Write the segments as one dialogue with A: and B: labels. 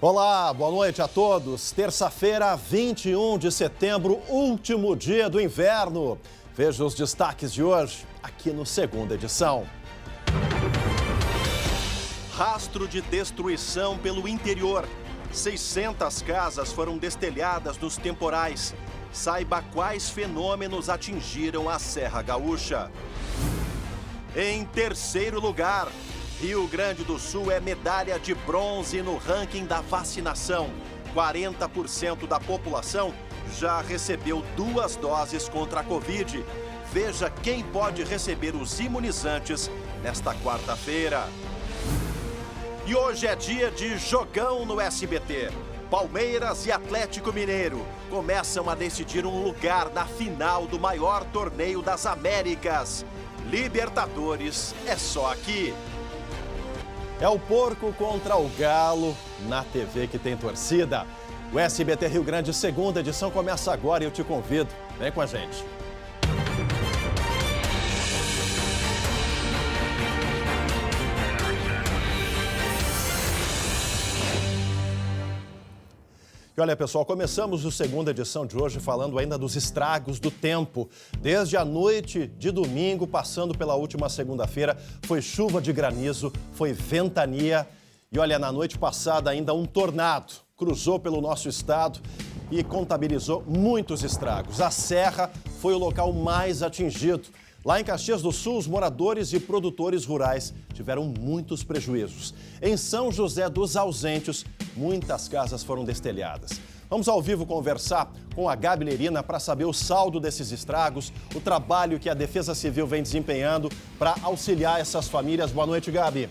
A: Olá, boa noite a todos. Terça-feira, 21 de setembro, último dia do inverno. Veja os destaques de hoje aqui no Segunda Edição. Rastro de destruição pelo interior. 600 casas foram destelhadas nos temporais. Saiba quais fenômenos atingiram a Serra Gaúcha. Em terceiro lugar, Rio Grande do Sul é medalha de bronze no ranking da vacinação. 40% da população já recebeu 2 doses contra a Covid. Veja quem pode receber os imunizantes nesta quarta-feira. E hoje é dia de jogão no SBT. Palmeiras e Atlético Mineiro começam a decidir um lugar na final do maior torneio das Américas. Libertadores é só aqui. É o porco contra o galo na TV que tem torcida. O SBT Rio Grande Segunda Edição começa agora e eu te convido. Vem com a gente. E olha, pessoal, começamos a segunda edição de hoje falando ainda dos estragos do tempo. Desde a noite de domingo, passando pela última segunda-feira, foi chuva de granizo, foi ventania. E olha, na noite passada ainda um tornado cruzou pelo nosso estado e contabilizou muitos estragos. A Serra foi o local mais atingido. Lá em Caxias do Sul, os moradores e produtores rurais tiveram muitos prejuízos. Em São José dos Ausentes, muitas casas foram destelhadas. Vamos ao vivo conversar com a Gabi Lerina para saber o saldo desses estragos, o trabalho que a Defesa Civil vem desempenhando para auxiliar essas famílias. Boa noite, Gabi.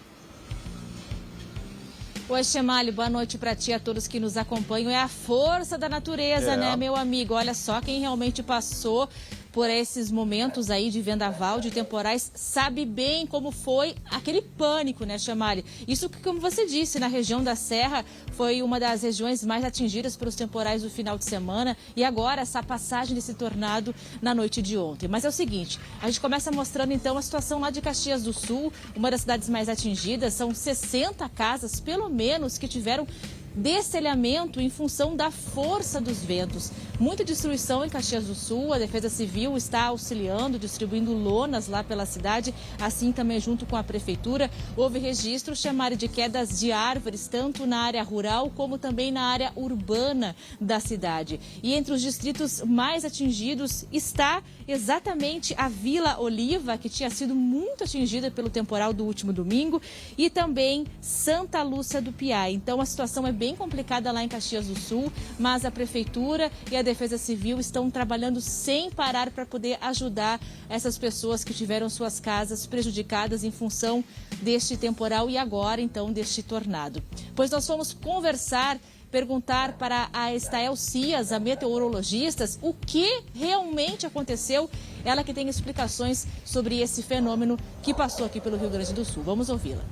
B: Oi, Chemalho, boa noite para ti e a todos que nos acompanham. É a força da natureza, né, meu amigo? Olha só, quem realmente passou por esses momentos aí de vendaval, de temporais, sabe bem como foi aquele pânico, né, Chamali? Isso que, como você disse, na região da Serra foi uma das regiões mais atingidas pelos temporais do final de semana e agora essa passagem desse tornado na noite de ontem. Mas é o seguinte, a gente começa mostrando então a situação lá de Caxias do Sul, uma das cidades mais atingidas, são 60 casas, pelo menos, que tiveram destelhamento em função da força dos ventos. Muita destruição em Caxias do Sul, a Defesa Civil está auxiliando, distribuindo lonas lá pela cidade, assim também junto com a Prefeitura. Houve registro, Chamari, de quedas de árvores, tanto na área rural como também na área urbana da cidade. E entre os distritos mais atingidos está exatamente a Vila Oliva, que tinha sido muito atingida pelo temporal do último domingo, e também Santa Lúcia do Piá. Então a situação é bem complicada lá em Caxias do Sul, mas a Prefeitura e a Defesa Civil estão trabalhando sem parar para poder ajudar essas pessoas que tiveram suas casas prejudicadas em função deste temporal e agora, então, deste tornado. Pois nós fomos perguntar para a Estael Cias, a meteorologista, o que realmente aconteceu. Ela que tem explicações sobre esse fenômeno que passou aqui pelo Rio Grande do Sul. Vamos ouvi-la.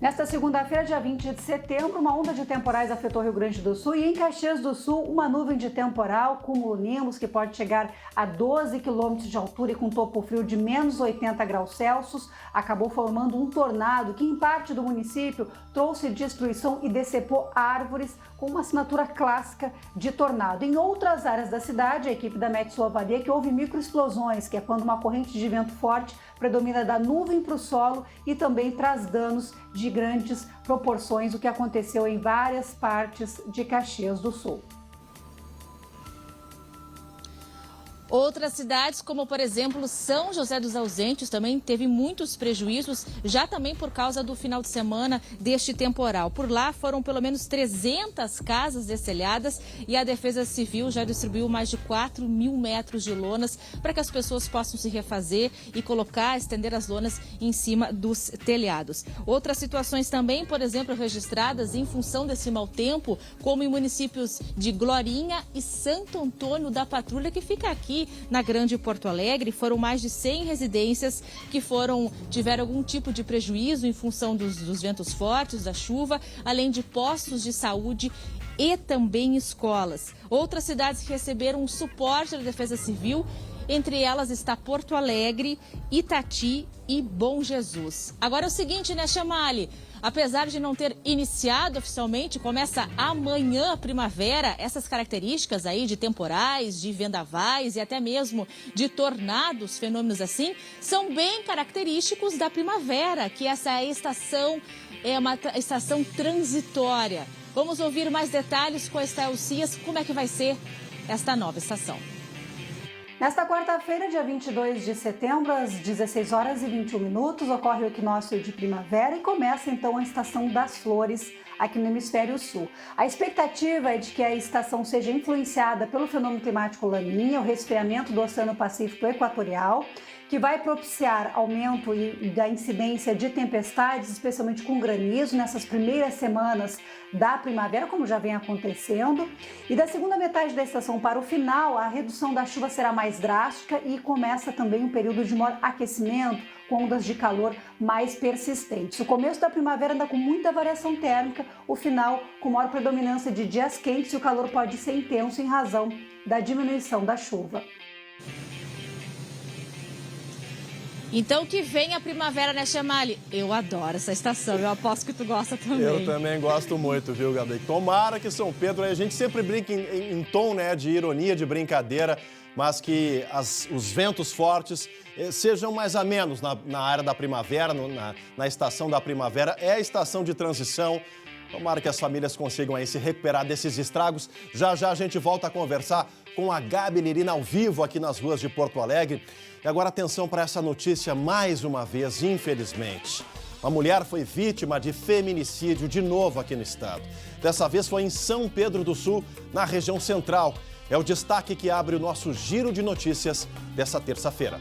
C: Nesta segunda-feira, dia 20 de setembro, uma onda de temporais afetou o Rio Grande do Sul e em Caxias do Sul, uma nuvem de temporal, cumulonimbus, que pode chegar a 12 quilômetros de altura e com topo frio de menos 80 graus Celsius, acabou formando um tornado que em parte do município trouxe destruição e decepou árvores com uma assinatura clássica de tornado. Em outras áreas da cidade, a equipe da Met Sul avalia que houve microexplosões, que é quando uma corrente de vento forte predomina da nuvem para o solo e também traz danos de grandes proporções, o que aconteceu em várias partes de Caxias do Sul.
B: Outras cidades, como por exemplo São José dos Ausentes, também teve muitos prejuízos, já também por causa do final de semana deste temporal. Por lá foram pelo menos 300 casas destelhadas e a Defesa Civil já distribuiu mais de 4.000 metros de lonas para que as pessoas possam se refazer e estender as lonas em cima dos telhados. Outras situações também, por exemplo, registradas em função desse mau tempo, como em municípios de Glorinha e Santo Antônio da Patrulha, que fica aqui na Grande Porto Alegre. Foram mais de 100 residências que tiveram algum tipo de prejuízo em função dos ventos fortes, da chuva, além de postos de saúde e também escolas. Outras cidades receberam um suporte da Defesa Civil Entre elas está Porto Alegre, Itati e Bom Jesus. Agora é o seguinte, né, Chamali? Apesar de não ter iniciado oficialmente, começa amanhã a primavera. Essas características aí de temporais, de vendavais e até mesmo de tornados, fenômenos assim, são bem característicos da primavera, que essa estação é uma estação transitória. Vamos ouvir mais detalhes com a Estel Cias, como é que vai ser esta nova estação.
C: Nesta quarta-feira, dia 22 de setembro, às 16 horas e 21 minutos, ocorre o equinócio de primavera e começa então a estação das flores aqui no hemisfério sul. A expectativa é de que a estação seja influenciada pelo fenômeno climático Laninha, o resfriamento do Oceano Pacífico Equatorial, que vai propiciar aumento da incidência de tempestades, especialmente com granizo, nessas primeiras semanas da primavera, como já vem acontecendo. E da segunda metade da estação para o final, a redução da chuva será mais drástica e começa também um período de maior aquecimento, com ondas de calor mais persistentes. O começo da primavera anda com muita variação térmica, o final com maior predominância de dias quentes e o calor pode ser intenso em razão da diminuição da chuva.
B: Então que vem a primavera, né, Chamali? Eu adoro essa estação, eu aposto que tu gosta também.
D: Eu também gosto muito, viu, Gabi? Tomara que São Pedro, a gente sempre brinca em tom, né, de ironia, de brincadeira, mas que os ventos fortes sejam mais amenos na área da primavera, na estação da primavera. É a estação de transição. Tomara que as famílias consigam aí se recuperar desses estragos. Já já a gente volta a conversar com a Gabi Lirina ao vivo aqui nas ruas de Porto Alegre. E agora atenção para essa notícia mais uma vez, infelizmente. Uma mulher foi vítima de feminicídio de novo aqui no estado. Dessa vez foi em São Pedro do Sul, na região central. É o destaque que abre o nosso giro de notícias dessa terça-feira.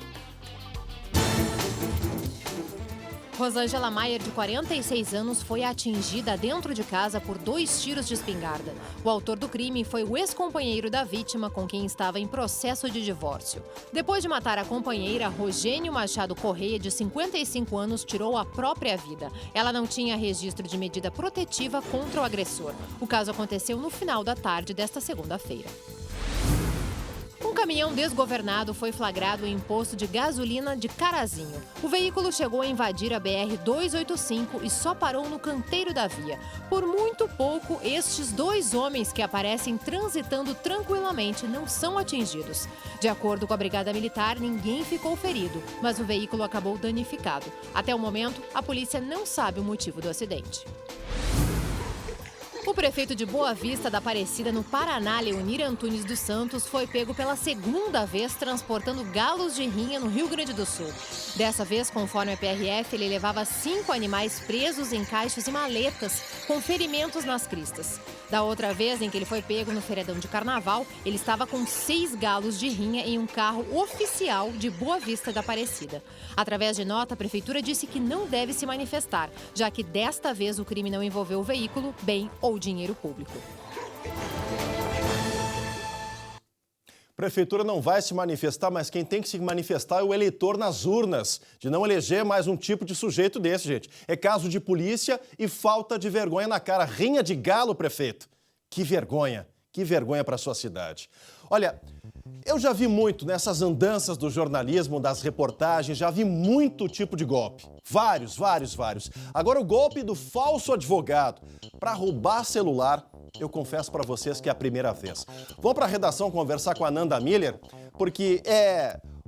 E: Rosângela Maier, de 46 anos, foi atingida dentro de casa por 2 tiros de espingarda. O autor do crime foi o ex-companheiro da vítima, com quem estava em processo de divórcio. Depois de matar a companheira, Rogênio Machado Correia, de 55 anos, tirou a própria vida. Ela não tinha registro de medida protetiva contra o agressor. O caso aconteceu no final da tarde desta segunda-feira. Um caminhão desgovernado foi flagrado em posto de gasolina de Carazinho. O veículo chegou a invadir a BR-285 e só parou no canteiro da via. Por muito pouco, estes 2 homens que aparecem transitando tranquilamente não são atingidos. De acordo com a Brigada Militar, ninguém ficou ferido, mas o veículo acabou danificado. Até o momento, a polícia não sabe o motivo do acidente. O prefeito de Boa Vista da Aparecida, no Paraná, Leonir Antunes dos Santos, foi pego pela segunda vez transportando galos de rinha no Rio Grande do Sul. Dessa vez, conforme a PRF, ele levava 5 animais presos em caixas e maletas, com ferimentos nas cristas. Da outra vez, em que ele foi pego no feriadão de Carnaval, ele estava com 6 galos de rinha em um carro oficial de Boa Vista da Aparecida. Através de nota, a prefeitura disse que não deve se manifestar, já que desta vez o crime não envolveu o veículo, bem ou dinheiro público.
D: A prefeitura não vai se manifestar, mas quem tem que se manifestar é o eleitor nas urnas, de não eleger mais um tipo de sujeito desse, gente. É caso de polícia e falta de vergonha na cara. Rinha de galo, prefeito. Que vergonha para a sua cidade. Olha, eu já vi muito nessas andanças do jornalismo, das reportagens, já vi muito tipo de golpe. Vários. Agora o golpe do falso advogado para roubar celular, eu confesso para vocês que é a primeira vez. Vamos para a redação conversar com a Nanda Miller, porque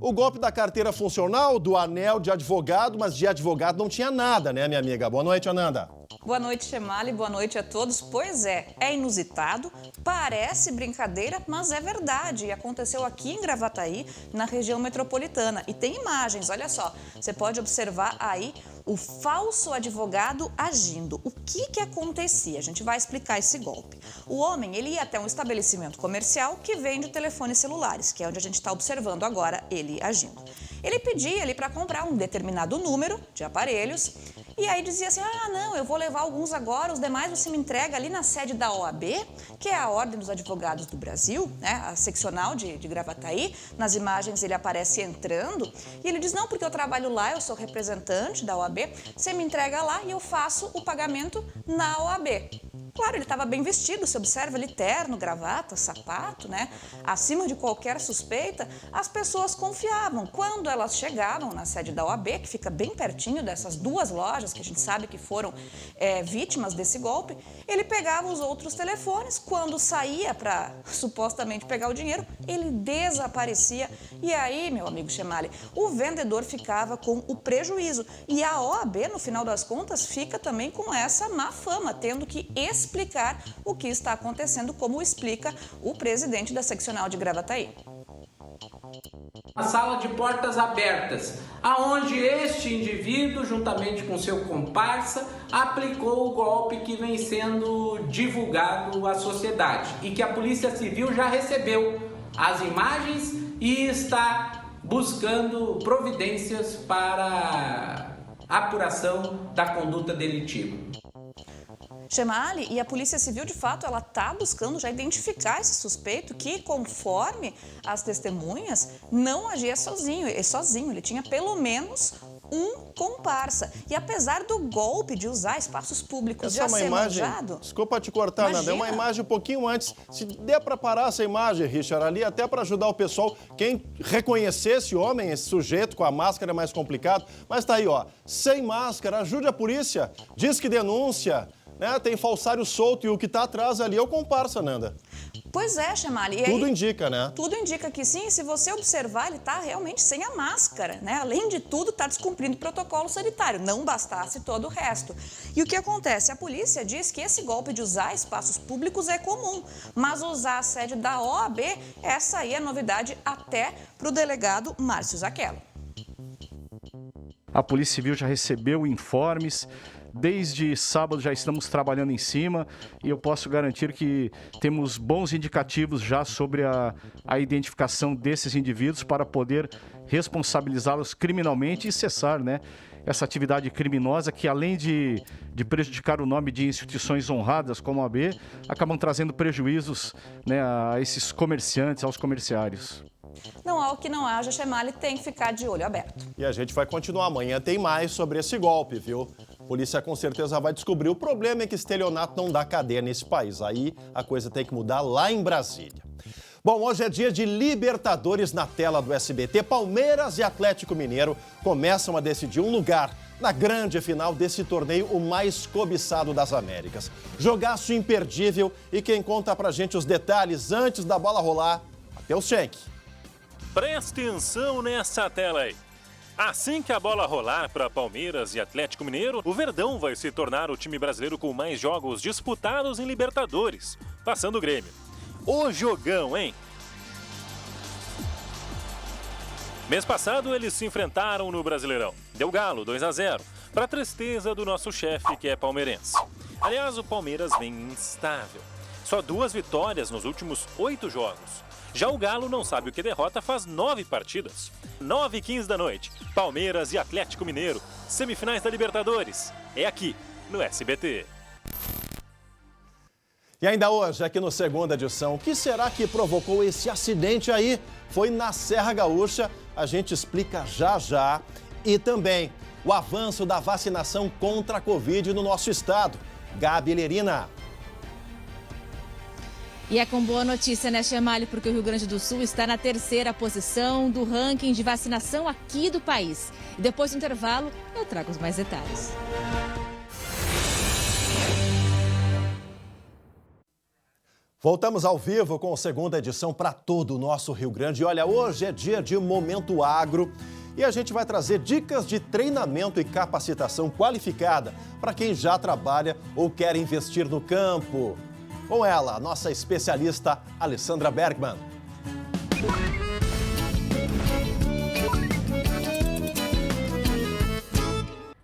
D: o golpe da carteira funcional, do anel de advogado, mas de advogado não tinha nada, né, minha amiga? Boa noite, Ananda.
F: Boa noite, Chamali. Boa noite a todos. Pois é inusitado, parece brincadeira, mas é verdade. E aconteceu aqui em Gravataí, na região metropolitana. E tem imagens, olha só. Você pode observar aí o falso advogado agindo. O que acontecia? A gente vai explicar esse golpe. O homem, ele ia até um estabelecimento comercial que vende telefones celulares, que é onde a gente está observando agora ele agindo. Ele pedia ali para comprar um determinado número de aparelhos e aí dizia assim, não, eu vou levar alguns agora, os demais você me entrega ali na sede da OAB, que é a Ordem dos Advogados do Brasil, né, a seccional de Gravataí. Nas imagens ele aparece entrando e ele diz, não, porque eu trabalho lá, eu sou representante da OAB, você me entrega lá e eu faço o pagamento na OAB. Claro, ele estava bem vestido, se observa ali terno, gravata, sapato, né? Acima de qualquer suspeita, as pessoas confiavam. Quando elas chegavam na sede da OAB, que fica bem pertinho dessas duas lojas que a gente sabe que foram vítimas desse golpe, ele pegava os outros telefones, quando saía para supostamente pegar o dinheiro, ele desaparecia. E aí, meu amigo Chemali, o vendedor ficava com o prejuízo. E a OAB, no final das contas, fica também com essa má fama, tendo que explicar o que está acontecendo, como explica o presidente da seccional de Gravataí.
G: A sala de portas abertas, aonde este indivíduo, juntamente com seu comparsa, aplicou o golpe que vem sendo divulgado à sociedade e que a Polícia Civil já recebeu as imagens e está buscando providências para a apuração da conduta delitiva.
F: Chemali, e a Polícia Civil, de fato, ela está buscando já identificar esse suspeito que, conforme as testemunhas, não agia sozinho, ele tinha pelo menos um comparsa. E apesar do golpe de usar espaços públicos já ser manjado...
D: Desculpa te cortar, Nanda, é uma imagem um pouquinho antes. Se der para parar essa imagem, Richard, ali, até para ajudar o pessoal, quem reconhecer esse homem, esse sujeito com a máscara é mais complicado, mas tá aí, ó, sem máscara, ajude a polícia, diz que denúncia... né? Tem falsário solto e o que está atrás ali é o comparsa, Nanda.
F: Pois é, Chemali.
D: Tudo indica, né?
F: Tudo indica que sim. Se você observar, ele está realmente sem a máscara, né? Além de tudo, está descumprindo o protocolo sanitário. Não bastasse todo o resto. E o que acontece? A polícia diz que esse golpe de usar espaços públicos é comum, mas usar a sede da OAB, essa aí é novidade até para o delegado Márcio Zaquello.
H: A Polícia Civil já recebeu informes. Desde sábado já estamos trabalhando em cima e eu posso garantir que temos bons indicativos já sobre a identificação desses indivíduos para poder responsabilizá-los criminalmente e cessar, né, essa atividade criminosa que, além de prejudicar o nome de instituições honradas como a AB, acabam trazendo prejuízos, né, a esses comerciantes, aos comerciários.
F: Não há o que não haja, Chemali, tem que ficar de olho aberto.
D: E a gente vai continuar. Amanhã tem mais sobre esse golpe, viu? A polícia com certeza vai descobrir. O problema é que estelionato não dá cadeia nesse país. Aí a coisa tem que mudar lá em Brasília. Bom, hoje é dia de Libertadores na tela do SBT. Palmeiras e Atlético Mineiro começam a decidir um lugar na grande final desse torneio, o mais cobiçado das Américas. Jogaço imperdível e quem conta pra gente os detalhes antes da bola rolar, Matheus Schenck.
I: Preste atenção nessa tela aí. Assim que a bola rolar para Palmeiras e Atlético Mineiro, o Verdão vai se tornar o time brasileiro com mais jogos disputados em Libertadores, passando o Grêmio. O jogão, hein? Mês passado eles se enfrentaram no Brasileirão. Deu galo, 2-0, para tristeza do nosso chefe que é palmeirense. Aliás, o Palmeiras vem instável. Só 2 vitórias nos últimos 8 jogos. Já o Galo não sabe o que derrota faz 9 partidas. 9h15 da noite, Palmeiras e Atlético Mineiro, semifinais da Libertadores. É aqui, no SBT.
D: E ainda hoje, aqui no Segunda Edição, o que será que provocou esse acidente aí? Foi na Serra Gaúcha, a gente explica já já. E também o avanço da vacinação contra a Covid no nosso estado. Gabi Lerina.
B: E é com boa notícia, né, Chemali? Porque o Rio Grande do Sul está na 3ª posição do ranking de vacinação aqui do país. E depois do intervalo, eu trago os mais detalhes.
D: Voltamos ao vivo com a Segunda Edição para todo o nosso Rio Grande. E olha, hoje é dia de Momento Agro e a gente vai trazer dicas de treinamento e capacitação qualificada para quem já trabalha ou quer investir no campo. Com ela, a nossa especialista Alessandra Bergman.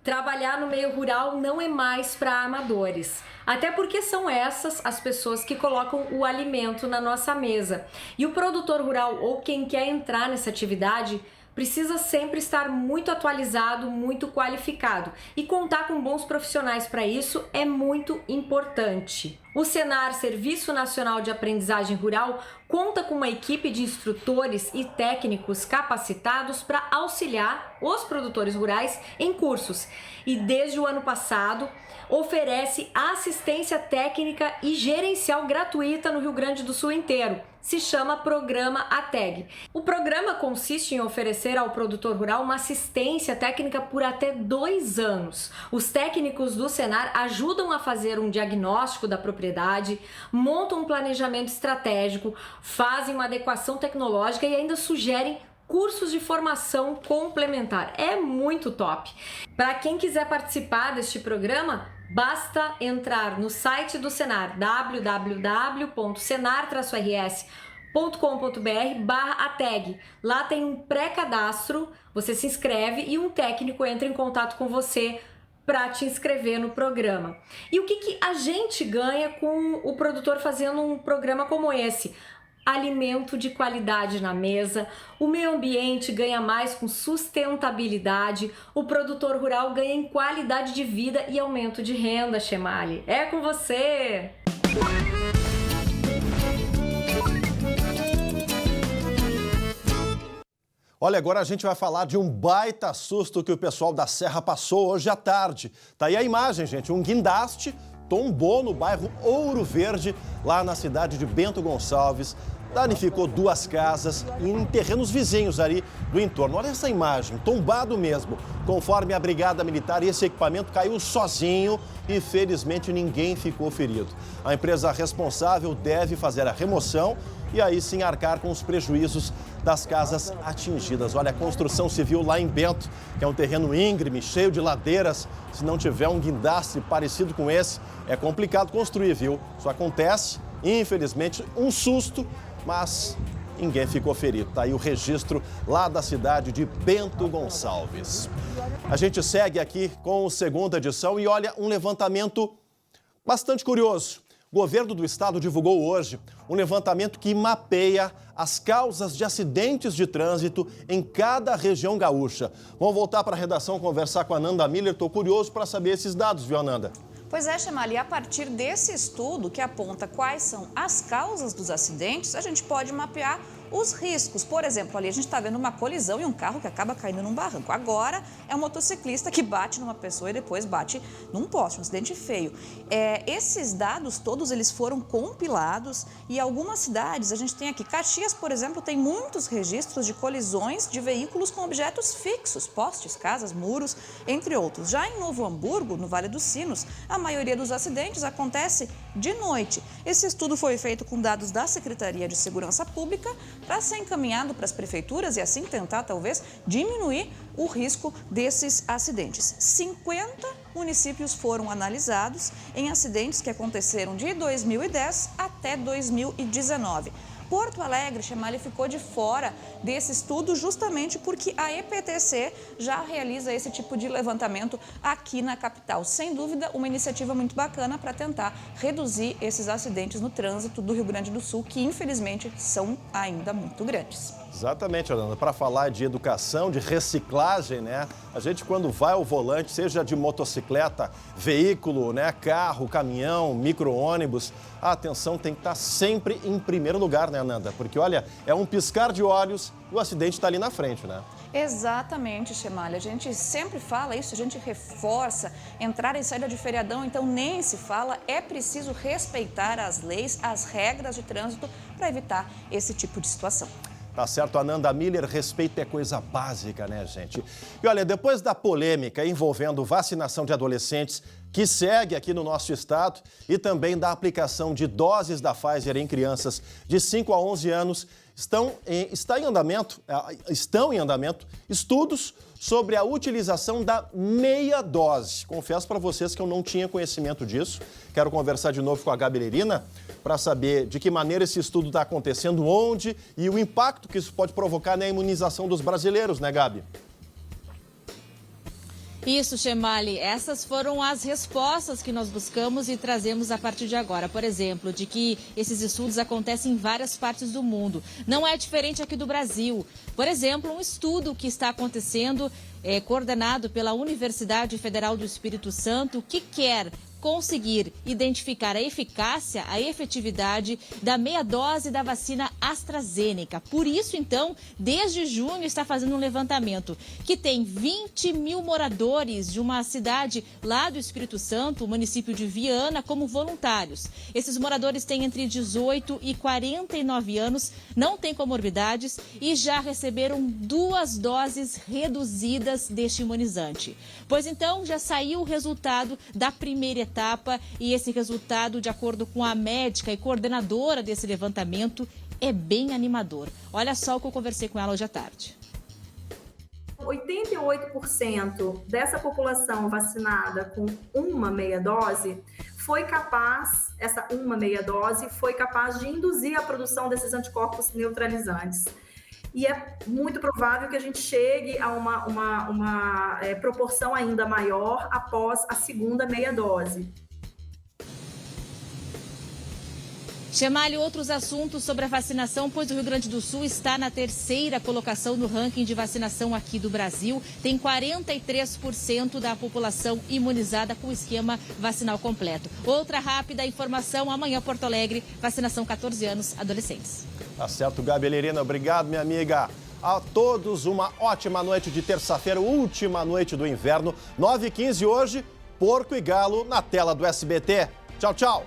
J: Trabalhar no meio rural não é mais para amadores. Até porque são essas as pessoas que colocam o alimento na nossa mesa. E o produtor rural ou quem quer entrar nessa atividade precisa sempre estar muito atualizado, muito qualificado. E contar com bons profissionais para isso é muito importante. O Senar, Serviço Nacional de Aprendizagem Rural, conta com uma equipe de instrutores e técnicos capacitados para auxiliar os produtores rurais em cursos. E desde o ano passado, oferece assistência técnica e gerencial gratuita no Rio Grande do Sul inteiro. Se chama Programa ATEG. O programa consiste em oferecer ao produtor rural uma assistência técnica por até 2 anos. Os técnicos do Senar ajudam a fazer um diagnóstico da propriedade, montam um planejamento estratégico, fazem uma adequação tecnológica e ainda sugerem cursos de formação complementar. É muito top. Para quem quiser participar deste programa, basta entrar no site do Senar, www.senar-rs.com.br/ATEG. Lá tem um pré-cadastro, você se inscreve e um técnico entra em contato com você para te inscrever no programa. E o que a gente ganha com o produtor fazendo um programa como esse? Alimento de qualidade na mesa, o meio ambiente ganha mais com sustentabilidade, o produtor rural ganha em qualidade de vida e aumento de renda, Chemali. É com você!
D: Olha, agora a gente vai falar de um baita susto que o pessoal da Serra passou hoje à tarde. Tá aí a imagem, gente, um guindaste tombou no bairro Ouro Verde, lá na cidade de Bento Gonçalves. Danificou 2 casas e em terrenos vizinhos ali do entorno. Olha essa imagem, tombado mesmo. Conforme a Brigada Militar, esse equipamento caiu sozinho e felizmente ninguém ficou ferido. A empresa responsável deve fazer a remoção e aí sim arcar com os prejuízos das casas atingidas. Olha, a construção civil lá em Bento, que é um terreno íngreme, cheio de ladeiras, se não tiver um guindaste parecido com esse, é complicado construir, viu? Isso acontece, infelizmente, um susto, mas ninguém ficou ferido. Tá aí o registro lá da cidade de Bento Gonçalves. A gente segue aqui com a segunda edição e olha, um levantamento bastante curioso. O governo do estado divulgou hoje um levantamento que mapeia as causas de acidentes de trânsito em cada região gaúcha. Vamos voltar para a redação conversar com a Ananda Miller. Estou curioso para saber esses dados, viu, Ananda?
F: Pois é, Chemali, a partir desse estudo que aponta quais são as causas dos acidentes, a gente pode mapear os riscos. Por exemplo, ali a gente está vendo uma colisão e um carro que acaba caindo num barranco. Agora é um motociclista que bate numa pessoa e depois bate num poste, um acidente feio. Esses dados todos eles foram compilados e algumas cidades, a gente tem aqui, Caxias, por exemplo, tem muitos registros de colisões de veículos com objetos fixos, postes, casas, muros, entre outros. Já em Novo Hamburgo, no Vale dos Sinos, a maioria dos acidentes acontece de noite. Esse estudo foi feito com dados da Secretaria de Segurança Pública para ser encaminhado para as prefeituras e assim tentar, talvez, diminuir o risco desses acidentes. 50 municípios foram analisados em acidentes que aconteceram de 2010 até 2019. Porto Alegre, Chemali, ficou de fora desse estudo justamente porque a EPTC já realiza esse tipo de levantamento aqui na capital. Sem dúvida, uma iniciativa muito bacana para tentar reduzir esses acidentes no trânsito do Rio Grande do Sul, que infelizmente são ainda muito grandes.
D: Exatamente, Orlando. Para falar de educação, de reciclagem, né? A gente quando vai ao volante, seja de motocicleta, veículo, né? Carro, caminhão, micro-ônibus, a atenção tem que estar sempre em primeiro lugar, né, Ananda? Porque, olha, é um piscar de olhos e o acidente está ali na frente, né?
F: Exatamente, Chemali. A gente sempre fala isso, a gente reforça, entrar e saída de feriadão, então nem se fala, é preciso respeitar as leis, as regras de trânsito para evitar esse tipo de situação.
D: Tá certo, Ananda Miller, respeito é coisa básica, né, gente? E olha, depois da polêmica envolvendo vacinação de adolescentes, que segue aqui no nosso estado, e também da aplicação de doses da Pfizer em crianças de 5 a 11 anos, estão em andamento estudos sobre a utilização da meia dose. Confesso para vocês que eu não tinha conhecimento disso. Quero conversar de novo com a Gabi Lerina para saber de que maneira esse estudo está acontecendo, onde e o impacto que isso pode provocar na imunização dos brasileiros, né, Gabi?
B: Isso, Chemali. Essas foram as respostas que nós buscamos e trazemos a partir de agora. Por exemplo, de que esses estudos acontecem em várias partes do mundo. Não é diferente aqui do Brasil. Por exemplo, um estudo que está acontecendo, coordenado pela Universidade Federal do Espírito Santo, que quer conseguir identificar a eficácia, a efetividade da meia dose da vacina AstraZeneca. Por isso, então, desde junho está fazendo um levantamento que tem 20 mil moradores de uma cidade lá do Espírito Santo, o município de Viana, como voluntários. Esses moradores têm entre 18 e 49 anos, não têm comorbidades e já receberam 2 doses reduzidas deste imunizante. Pois então, já saiu o resultado da primeira etapa e esse resultado, de acordo com a médica e coordenadora desse levantamento, é bem animador. Olha só o que eu conversei com ela hoje à tarde.
K: 88% dessa população vacinada com uma meia dose foi capaz, essa uma meia dose foi capaz de induzir a produção desses anticorpos neutralizantes. E é muito provável que a gente chegue a uma proporção ainda maior após a segunda meia dose.
B: Chemali, outros assuntos sobre a vacinação, pois o Rio Grande do Sul está na 3ª colocação no ranking de vacinação aqui do Brasil. Tem 43% da população imunizada com o esquema vacinal completo. Outra rápida informação, amanhã Porto Alegre, vacinação 14 anos, adolescentes.
D: Tá certo, Gabi Lerina, obrigado, minha amiga. A todos uma ótima noite de terça-feira, última noite do inverno, 9h15 hoje, Porco e Galo na tela do SBT. Tchau, tchau.